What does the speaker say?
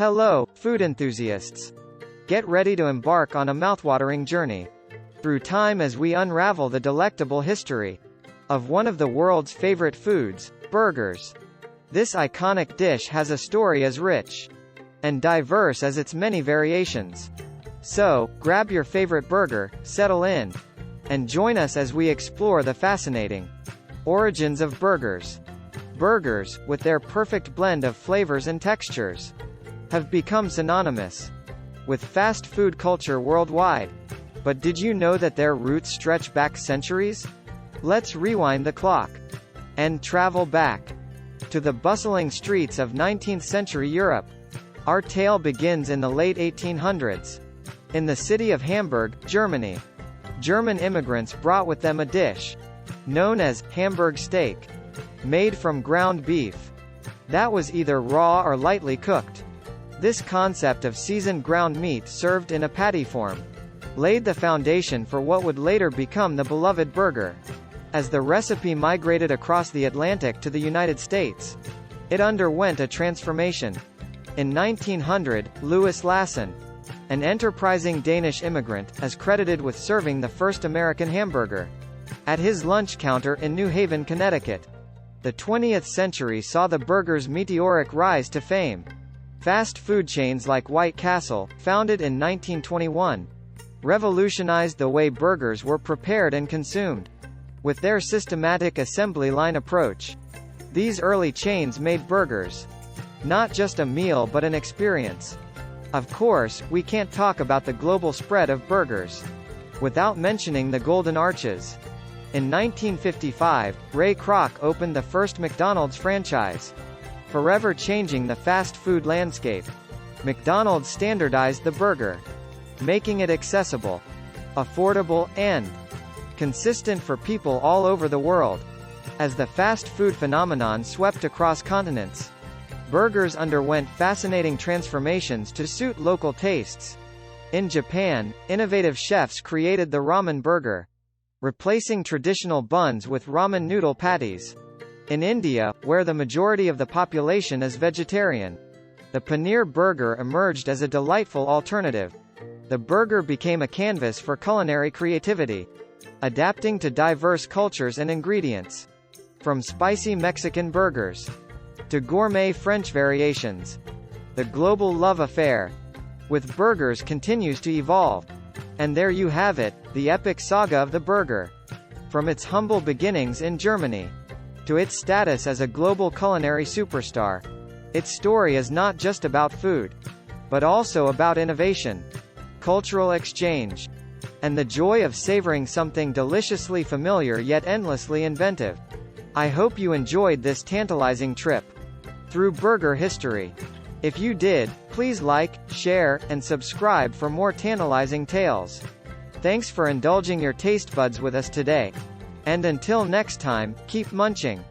Hello, food enthusiasts. Get ready to embark on a mouthwatering journey through time as we unravel the delectable history of one of the world's favorite foods, burgers. This iconic dish has a story as rich and diverse as its many variations. So, grab your favorite burger, settle in, and join us as we explore the fascinating origins of burgers. Burgers, with their perfect blend of flavors and textures, have become synonymous with fast food culture worldwide. But did you know that their roots stretch back centuries? Let's rewind the clock and travel back to the bustling streets of 19th century Europe. Our tale begins in the late 1800s. In the city of Hamburg, Germany, German immigrants brought with them a dish known as Hamburg steak, made from ground beef that was either raw or lightly cooked. This concept of seasoned ground meat served in a patty form laid the foundation for what would later become the beloved burger. As the recipe migrated across the Atlantic to the United States, it underwent a transformation. In 1900, Louis Lassen, an enterprising Danish immigrant, is credited with serving the first American hamburger at his lunch counter in New Haven, Connecticut. The 20th century saw the burger's meteoric rise to fame. Fast food chains like White Castle, founded in 1921, revolutionized the way burgers were prepared and consumed. With their systematic assembly line approach, these early chains made burgers not just a meal but an experience. Of course, we can't talk about the global spread of burgers without mentioning the Golden Arches. In 1955, Ray Kroc opened the first McDonald's franchise, forever changing the fast food landscape. McDonald's standardized the burger, making it accessible, affordable, and consistent for people all over the world. As the fast food phenomenon swept across continents, burgers underwent fascinating transformations to suit local tastes. In Japan, innovative chefs created the ramen burger, replacing traditional buns with ramen noodle patties. In India, where the majority of the population is vegetarian, the paneer burger emerged as a delightful alternative. The burger became a canvas for culinary creativity, adapting to diverse cultures and ingredients. From spicy Mexican burgers to gourmet French variations, the global love affair with burgers continues to evolve. And there you have it, the epic saga of the burger. From its humble beginnings in Germany to its status as a global culinary superstar, its story is not just about food, but also about innovation, cultural exchange, and the joy of savoring something deliciously familiar yet endlessly inventive. I hope you enjoyed this tantalizing trip through burger history. If you did, please like, share, and subscribe for more tantalizing tales. Thanks for indulging your taste buds with us today. And until next time, keep munching.